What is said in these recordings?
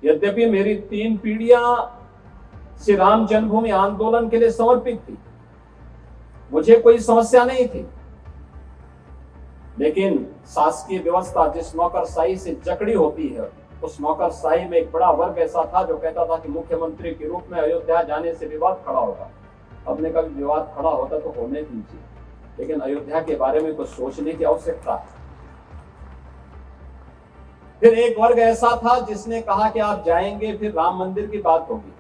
यद्यपि मेरी 3 पीढ़ियां श्री राम जन्मभूमि आंदोलन के लिए समर्पित थी, मुझे कोई समस्या नहीं थी, लेकिन शासकीय व्यवस्था जिस नौकरशाही से जकड़ी होती है, उस नौकरशाही में एक बड़ा वर्ग ऐसा था जो कहता था कि मुख्यमंत्री के रूप में अयोध्या जाने से विवाद खड़ा होगा। हमने कभी विवाद खड़ा होता तो होने दीजिए, लेकिन अयोध्या के बारे में कुछ सोचने की आवश्यकता है। फिर एक वर्ग ऐसा था जिसने कहा कि आप जाएंगे फिर राम मंदिर की बात होगी।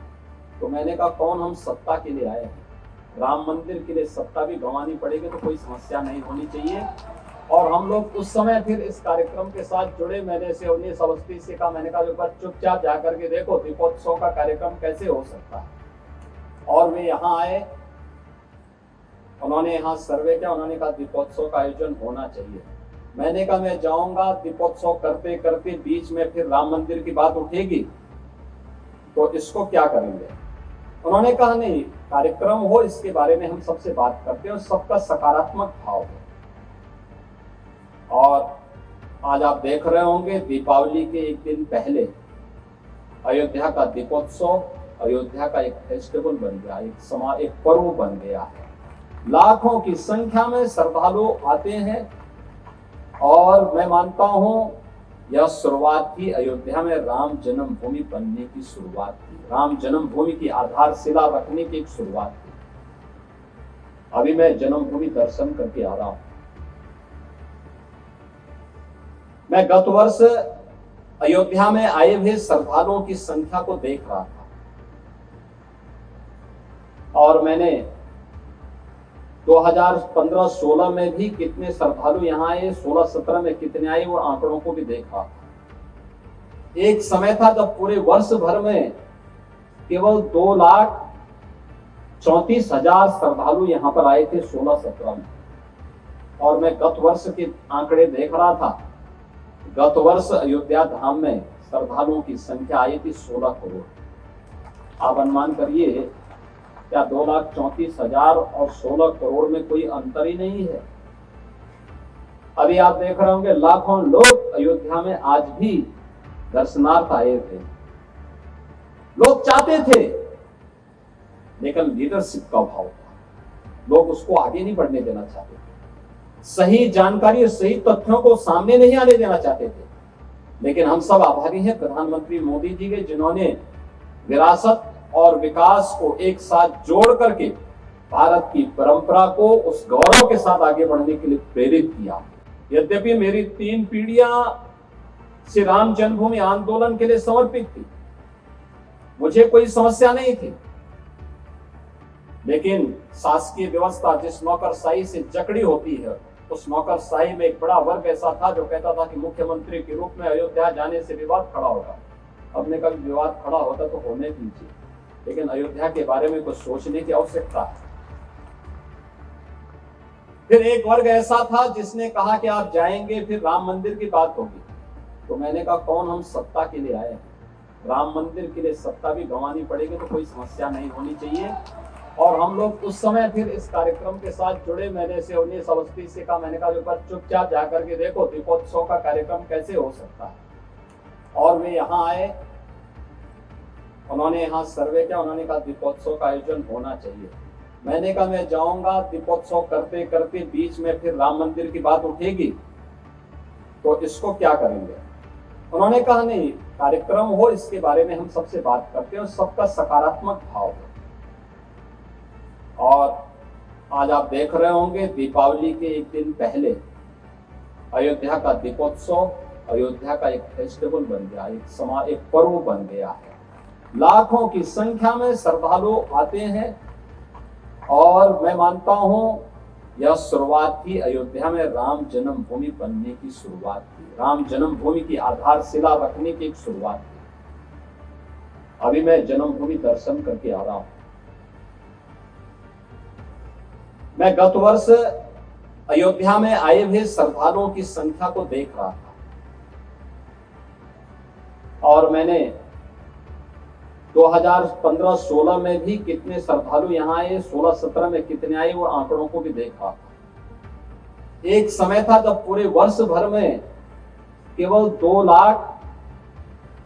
तो मैंने कहा कौन हम सत्ता के लिए आए हैं, राम मंदिर के लिए सत्ता भी गंवानी पड़ेगी तो कोई समस्या नहीं होनी चाहिए। और हम लोग उस समय फिर इस कार्यक्रम के साथ जुड़े। मैंने से 19 अवस्थी से कहा, मैंने कहा एक बार चुपचाप जाकर के देखो दीपोत्सव का कार्यक्रम कैसे हो सकता है। और वे यहाँ आए, उन्होंने यहाँ सर्वे किया, उन्होंने कहा दीपोत्सव का आयोजन होना चाहिए। मैंने कहा मैं जाऊंगा, दीपोत्सव करते करते बीच में फिर राम मंदिर की बात उठेगी तो इसको क्या करेंगे। उन्होंने कहा नहीं, कार्यक्रम हो इसके बारे में हम सबसे बात करते हैं और सबका सकारात्मक भाव हो। और आज आप देख रहे होंगे दीपावली के एक दिन पहले अयोध्या का दीपोत्सव अयोध्या का एक फेस्टिवल बन गया, एक पर्व बन गया है। लाखों की संख्या में श्रद्धालु आते हैं और मैं मानता हूं यह शुरुआत थी अयोध्या में राम जन्मभूमि बनने की शुरुआत थी, राम जन्मभूमि की आधारशिला रखने की एक शुरुआत थी। अभी मैं जन्मभूमि दर्शन करके आ रहा हूं। मैं गत वर्ष अयोध्या में आए हुए श्रद्धालुओं की संख्या को देख रहा था और मैंने 2015-16 में भी कितने श्रद्धालु यहाँ आए, 16-17 में कितने आए, वो आंकड़ों को भी देखा। एक समय था जब पूरे वर्ष भर में केवल 2,34,000 श्रद्धालु यहाँ पर आए थे 16-17 में। और मैं गत वर्ष के आंकड़े देख रहा था, गत वर्ष अयोध्या धाम में श्रद्धालुओं की संख्या आई थी 16 करोड़। आप अनुमान करिए क्या 2,34,000 और 16 करोड़ में कोई अंतर ही नहीं है। अभी आप देख रहे होंगे लाखों लोग अयोध्या में आज भी दर्शनार्थ आए थे। लोग चाहते थे, लेकिन लीडरशिप का अभाव था, लोग उसको आगे नहीं बढ़ने देना चाहते थे, सही जानकारी और सही तथ्यों को सामने नहीं आने देना चाहते थे। लेकिन हम सब आभारी हैं प्रधानमंत्री मोदी जी के, जिन्होंने विरासत और विकास को एक साथ जोड़ करके भारत की परंपरा को उस गौरव के साथ आगे बढ़ने के लिए प्रेरित किया। यद्यपि मेरी 3 पीढ़ियां श्री राम जन्मभूमि आंदोलन के लिए समर्पित थी, मुझे कोई समस्या नहीं थी, लेकिन शासकीय व्यवस्था जिस नौकरशाही से जकड़ी होती है, उस नौकरशाही में एक बड़ा वर्ग ऐसा था जो कहता था कि मुख्यमंत्री के रूप में अयोध्या जाने से विवाद खड़ा होगा। हमने कभी विवाद खड़ा होता तो होने दीजिए, लेकिन अयोध्या के बारे में कुछ सोचने की आवश्यकता है। फिर एक वर्ग ऐसा था जिसने कहा कि आप जाएंगे फिर राम मंदिर की बात होगी। तो मैंने कहा कौन हम सत्ता के लिए आए हैं, राम मंदिर के लिए सत्ता भी गंवानी पड़ेगी तो कोई समस्या नहीं होनी चाहिए। और हम लोग उस समय फिर इस कार्यक्रम के साथ जुड़े। मैंने से 19 अवस्थी से कहा, मैंने कहा एक बार चुपचाप जाकर के देखो दीपोत्सव का कार्यक्रम कैसे हो सकता है। और वे यहाँ आए, उन्होंने यहाँ सर्वे किया, उन्होंने कहा दीपोत्सव का आयोजन होना चाहिए। मैंने कहा मैं जाऊंगा, दीपोत्सव करते करते बीच में फिर राम मंदिर की बात उठेगी तो इसको क्या करेंगे। उन्होंने कहा नहीं, कार्यक्रम हो इसके बारे में हम सबसे बात करते हैं और सबका सकारात्मक भाव हो। और आज आप देख रहे होंगे दीपावली के एक दिन पहले अयोध्या का दीपोत्सव अयोध्या का एक फेस्टिवल बन गया, एक पर्व बन गया है। लाखों की संख्या में श्रद्धालु आते हैं और मैं मानता हूं यह शुरुआत थी अयोध्या में राम जन्मभूमि बनने की शुरुआत थी, राम जन्मभूमि की आधारशिला रखने की एक शुरुआत थी। अभी मैं जन्मभूमि दर्शन करके आ रहा हूं। मैं गत वर्ष अयोध्या में आए हुए श्रद्धालुओं की संख्या को देख रहा था और मैंने 2015-16 में भी कितने श्रद्धालु यहाँ आए, 16-17 में कितने आए, वो आंकड़ों को भी देखा। एक समय था जब पूरे वर्ष भर में केवल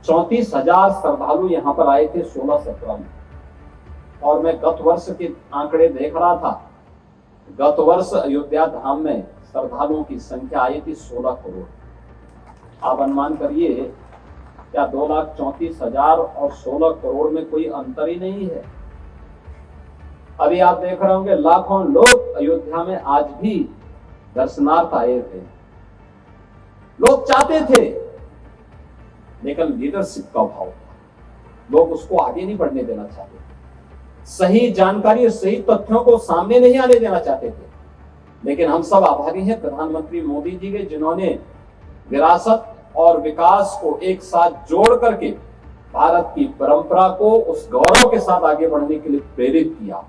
34,000 श्रद्धालु यहाँ पर आए थे 16-17 में। और मैं गत वर्ष के आंकड़े देख रहा था, गत वर्ष अयोध्या धाम में श्रद्धालुओं की संख्या आई थी 16 करोड़। आप अनुमान करिए, क्या 2,34,000 और 16 करोड़ में कोई अंतर ही नहीं है। अभी आप देख रहे होंगे लाखों लोग अयोध्या में आज भी दर्शनार्थ आए थे। लोग चाहते थे, लेकिन लीडरशिप का अभाव था, लोग उसको आगे नहीं बढ़ने देना चाहते थे, सही जानकारी और सही तथ्यों को सामने नहीं आने देना चाहते थे। लेकिन हम सब आभारी हैं प्रधानमंत्री मोदी जी के, जिन्होंने विरासत और विकास को एक साथ जोड़ करके भारत की परंपरा को उस गौरव के साथ आगे बढ़ने के लिए प्रेरित किया।